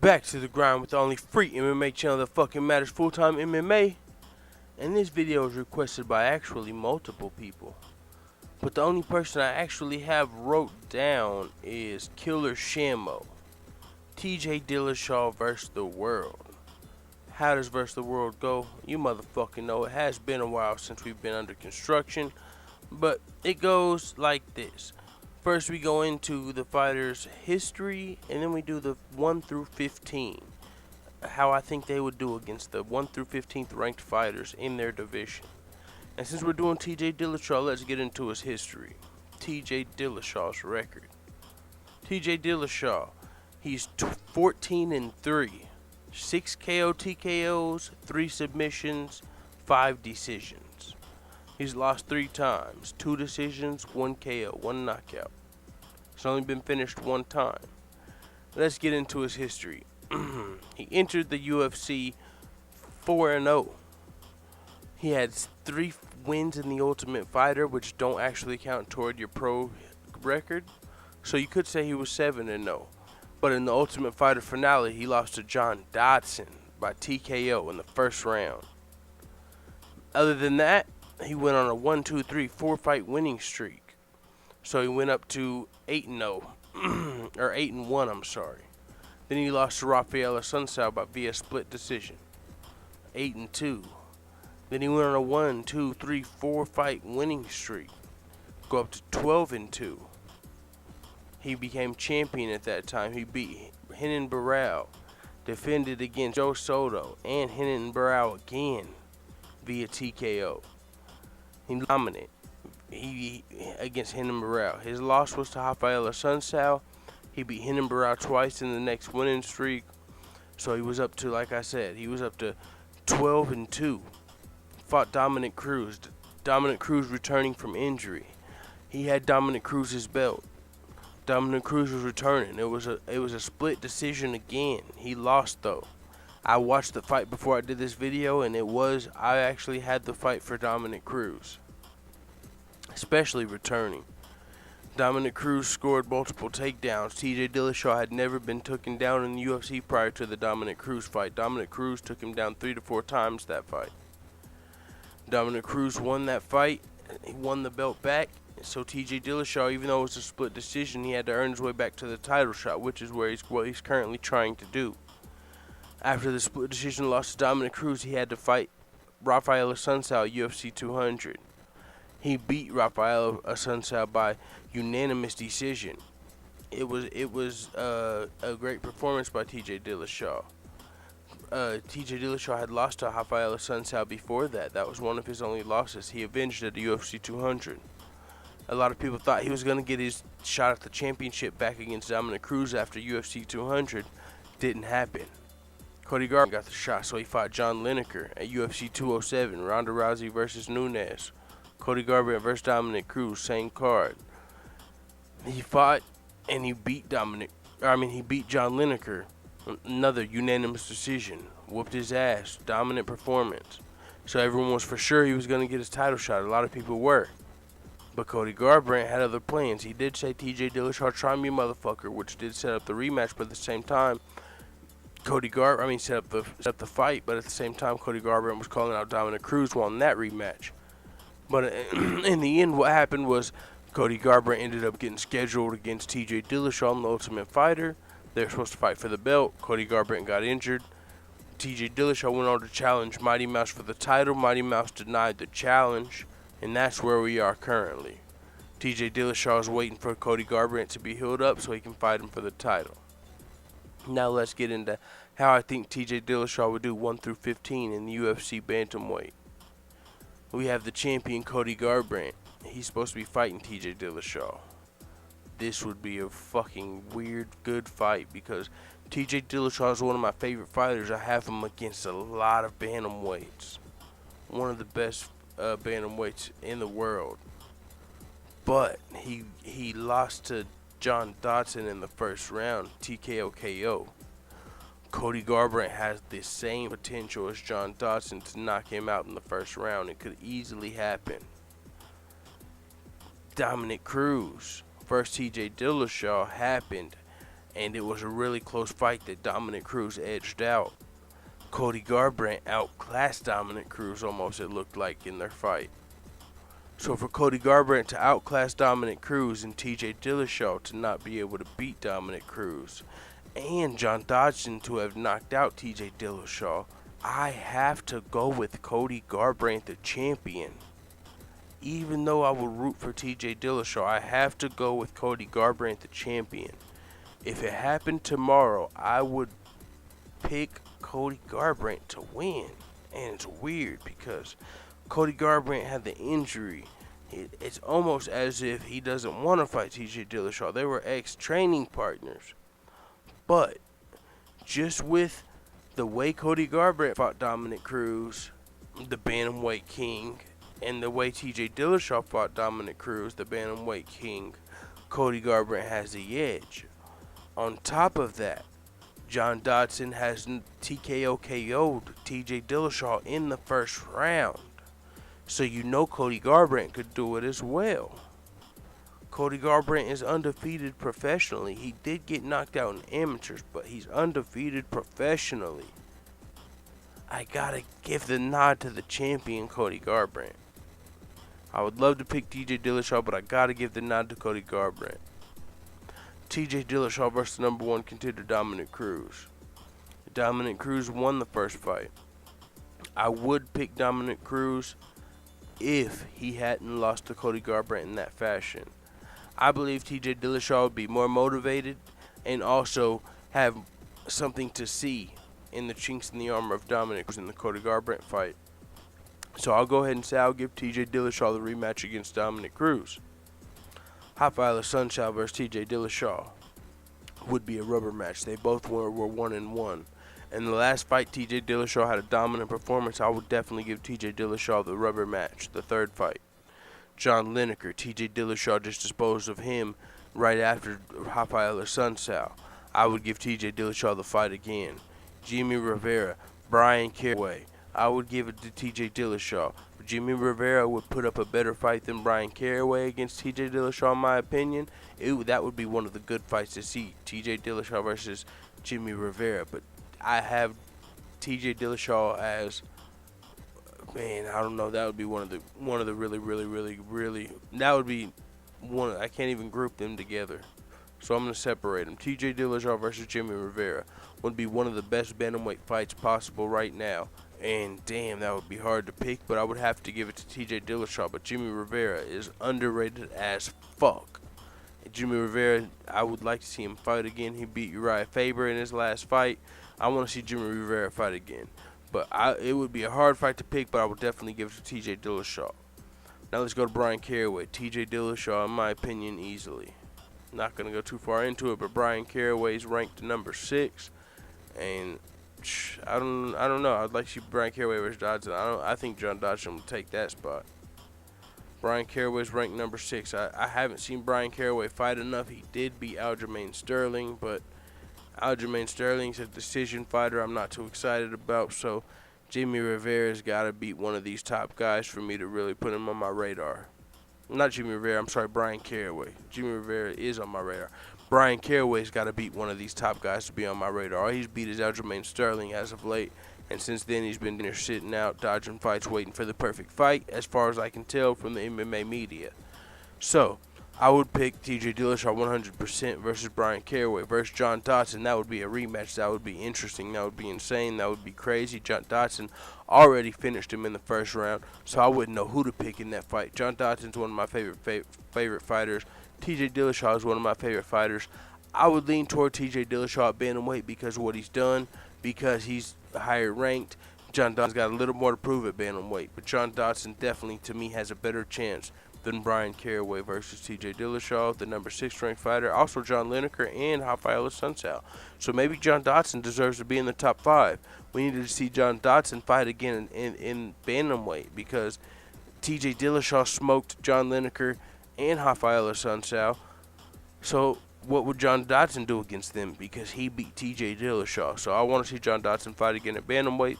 Back to the grind with the only free MMA channel that fucking matters, Full-Time MMA. And this video is requested by actually multiple people. But the only person I actually have wrote down is Killer Shammo. TJ Dillashaw versus the world. How does versus the world go? You motherfucking know. It has been a while since we've been under construction. But it goes like this. First we go into the fighter's history, and then we do the 1 through 15. How I think they would do against the 1 through 15th ranked fighters in their division. And since we're doing TJ Dillashaw, let's get into his history. TJ Dillashaw's record. TJ Dillashaw, he's 14-3. 6 KO TKOs, 3 submissions, 5 decisions. He's lost 3 times, 2 decisions, 1 KO, 1 knockout. He's only been finished 1 time. Let's get into his history. He entered the UFC 4-0. He had 3 wins in the Ultimate Fighter, which don't actually count toward your pro record. So you could say he was 7-0. But in the Ultimate Fighter finale, he lost to John Dodson by TKO in the first round. Other than that, he went on a 1, 2, 3, 4 fight winning streak. So he went up to 8-0, or 8-1, I'm sorry. Then he lost to Rafael Assunção via split decision, 8-2. Then he went on a 1, 2, 3, 4 fight winning streak, go up to 12-2. He became champion at that time. He beat Renan Barão, defended against Joe Soto, and Renan Barão again via TKO. He dominated against Renan Barão. His loss was to Rafael Assunção. He beat Renan Barão twice in the next winning streak. So he was up to, like I said, he was up to 12-2. Fought Dominic Cruz. Dominic Cruz returning from injury. He had Dominic Cruz's belt. Dominic Cruz was returning. It was a split decision again. He lost though. I watched the fight before I did this video, and I actually had the fight for Dominic Cruz, especially returning. Dominic Cruz scored multiple takedowns. TJ Dillashaw had never been taken down in the UFC prior to the Dominic Cruz fight. Dominic Cruz took him down 3 to 4 times that fight. Dominic Cruz won that fight. He won the belt back. So TJ Dillashaw, even though it was a split decision, he had to earn his way back to the title shot, which is what he's currently trying to do. After the split decision loss to Dominic Cruz, he had to fight Rafael Assunção at UFC 200. He beat Rafael Assunção by unanimous decision. It was a great performance by TJ Dillashaw. TJ Dillashaw had lost to Rafael Assunção before that. That was one of his only losses. He avenged it at UFC 200. A lot of people thought he was going to get his shot at the championship back against Dominic Cruz after UFC 200. Didn't happen. Cody Garbrandt got the shot, so he fought John Lineker at UFC 207. Ronda Rousey versus Nunes. Cody Garbrandt versus Dominic Cruz, same card. He fought and he beat John Lineker. Another unanimous decision. Whooped his ass. Dominant performance. So everyone was for sure he was going to get his title shot. A lot of people were. But Cody Garbrandt had other plans. He did say, TJ Dillashaw, try me, motherfucker, which did set up the rematch, but at the same time, set up the fight, but at the same time, Cody Garbrandt was calling out Dominic Cruz wanting that rematch. But in the end, what happened was Cody Garbrandt ended up getting scheduled against TJ Dillashaw in the Ultimate Fighter. They were supposed to fight for the belt. Cody Garbrandt got injured. TJ Dillashaw went on to challenge Mighty Mouse for the title. Mighty Mouse denied the challenge, and that's where we are currently. TJ Dillashaw is waiting for Cody Garbrandt to be healed up so he can fight him for the title. Now let's get into how I think TJ Dillashaw would do 1 through 15 in the UFC bantamweight. We have the champion Cody Garbrandt. He's supposed to be fighting TJ Dillashaw. This would be a fucking weird good fight because TJ Dillashaw is one of my favorite fighters. I have him against a lot of bantamweights. One of the best bantamweights in the world. But he lost to John Dodson in the first round, TKO KO. Cody Garbrandt has the same potential as John Dodson to knock him out in the first round. It could easily happen. Dominic Cruz versus TJ Dillashaw happened, and it was a really close fight that Dominic Cruz edged out. Cody Garbrandt outclassed Dominic Cruz almost, it looked like, in their fight. So for Cody Garbrandt to outclass Dominic Cruz and TJ Dillashaw to not be able to beat Dominic Cruz, and John Dodson to have knocked out TJ Dillashaw, I have to go with Cody Garbrandt, the champion. Even though I will root for TJ Dillashaw, I have to go with Cody Garbrandt, the champion. If it happened tomorrow, I would pick Cody Garbrandt to win. And it's weird because Cody Garbrandt had the injury. It's almost as if he doesn't want to fight TJ Dillashaw. They were ex-training partners. But just with the way Cody Garbrandt fought Dominic Cruz, the Bantamweight King, and the way TJ Dillashaw fought Dominic Cruz, the Bantamweight King, Cody Garbrandt has the edge. On top of that, John Dodson has TKO KO'd TJ Dillashaw in the first round. So you know Cody Garbrandt could do it as well. Cody Garbrandt is undefeated professionally. He did get knocked out in amateurs, but he's undefeated professionally. I gotta give the nod to the champion, Cody Garbrandt. I would love to pick TJ Dillashaw, but I gotta give the nod to Cody Garbrandt. TJ Dillashaw versus number one contender Dominic Cruz. Dominic Cruz won the first fight. I would pick Dominic Cruz if he hadn't lost to Cody Garbrandt in that fashion. I believe TJ Dillashaw would be more motivated and also have something to see in the chinks in the armor of Dominic Cruz in the Cody Garbrandt fight. So I'll go ahead and say I'll give TJ Dillashaw the rematch against Dominic Cruz. Rafael Assunção versus TJ Dillashaw would be a rubber match. They both were 1-1. In the last fight, TJ Dillashaw had a dominant performance. I would definitely give TJ Dillashaw the rubber match, the third fight. John Lineker, TJ Dillashaw just disposed of him right after Rafael Assunção. I would give TJ Dillashaw the fight again. Jimmy Rivera, Brian Caraway. I would give it to TJ Dillashaw. Jimmy Rivera would put up a better fight than Brian Caraway against TJ Dillashaw, in my opinion. That would be one of the good fights to see, TJ Dillashaw versus Jimmy Rivera. But I have TJ Dillashaw as, man, I don't know. That would be one of the really. That would be one. I can't even group them together. So I'm gonna separate them. TJ Dillashaw versus Jimmy Rivera would be one of the best bantamweight fights possible right now. And damn, that would be hard to pick, but I would have to give it to TJ Dillashaw. But Jimmy Rivera is underrated as fuck. Jimmy Rivera, I would like to see him fight again. He beat Uriah Faber in his last fight. I want to see Jimmy Rivera fight again. But it would be a hard fight to pick, but I would definitely give it to TJ Dillashaw. Now let's go to Brian Caraway. TJ Dillashaw, in my opinion, easily. Not going to go too far into it, but Brian Caraway is ranked number 6. And I don't know. I'd like to see Brian Caraway versus Dodson. I think John Dodson will take that spot. Brian Caraway is ranked number 6. I haven't seen Brian Caraway fight enough. He did beat Aljamain Sterling, but Aljamain Sterling's a decision fighter I'm not too excited about. So Jimmy Rivera's got to beat one of these top guys for me to really put him on my radar. Not Jimmy Rivera. I'm sorry, Brian Caraway. Jimmy Rivera is on my radar. Brian Caraway's got to beat one of these top guys to be on my radar. All he's beat is Aljamain Sterling as of late, and since then he's been there sitting out, dodging fights, waiting for the perfect fight, as far as I can tell from the MMA media. So, I would pick TJ Dillashaw 100% versus Brian Caraway versus John Dodson. That would be a rematch. That would be interesting. That would be insane. That would be crazy. John Dodson already finished him in the first round, so I wouldn't know who to pick in that fight. John Dodson's one of my favorite fighters. TJ Dillashaw is one of my favorite fighters. I would lean toward TJ Dillashaw at bantamweight because of what he's done, because he's higher ranked. John Dodson's got a little more to prove at bantamweight, but John Dodson definitely, to me, has a better chance than Brian Caraway versus TJ Dillashaw, the number 6 ranked fighter. Also John Lineker and Rafael Assunção. So maybe John Dodson deserves to be in the top 5. We need to see John Dodson fight again in bantamweight because TJ Dillashaw smoked John Lineker and Rafael Assunção. So what would John Dodson do against them? Because he beat TJ Dillashaw. So I want to see John Dodson fight again at bantamweight.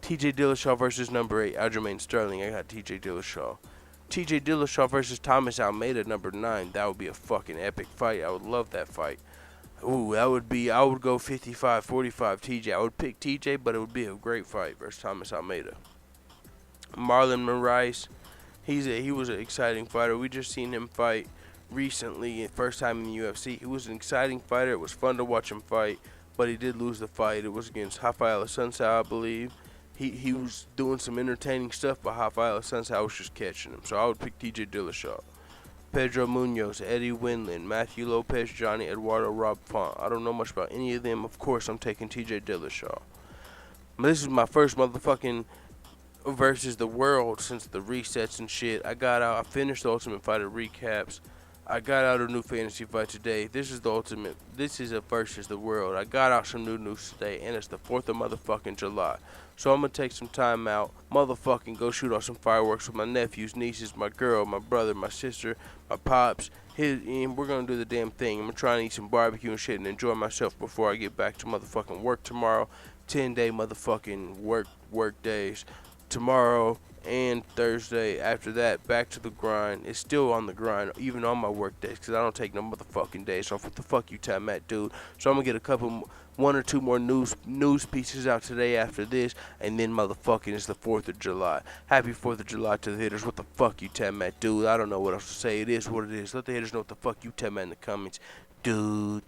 TJ Dillashaw versus number 8, Aljamain Sterling. I got TJ Dillashaw. TJ Dillashaw versus Thomas Almeida, number 9. That would be a fucking epic fight. I would love that fight. Ooh, that would be. I would go 55-45 TJ. I would pick TJ, but it would be a great fight versus Thomas Almeida. Marlon Moraes, he was an exciting fighter. We just seen him fight recently, first time in the UFC. He was an exciting fighter. It was fun to watch him fight, but he did lose the fight. It was against Rafael Assunção, I believe. He was doing some entertaining stuff, but Rafael Assunção was just catching him. So I would pick TJ Dillashaw. Pedro Munoz, Eddie Winland, Matthew Lopez, Johnny Eduardo, Rob Font. I don't know much about any of them. Of course, I'm taking TJ Dillashaw. This is my first motherfucking versus the world since the resets and shit. I got out. I finished the Ultimate Fighter recaps. I got out a new fantasy fight today. This is the ultimate. This is a versus the world. I got out some new news today, and it's the 4th of motherfucking July. So I'm gonna take some time out, motherfucking go shoot off some fireworks with my nephews, nieces, my girl, my brother, my sister, my pops. And we're gonna do the damn thing. I'm gonna try and eat some barbecue and shit and enjoy myself before I get back to motherfucking work tomorrow. 10-day motherfucking work days. Tomorrow and Thursday. After that, back to the grind. It's still on the grind, even on my work days, because I don't take no motherfucking days off. What the fuck you time at, dude? So I'm gonna get one or two more news pieces out today after this, and then motherfucking it's the 4th of July. Happy 4th of July to the hitters. What the fuck you time at, dude? I don't know what else to say. It is what it is. Let the hitters know what the fuck you time at in the comments, dude.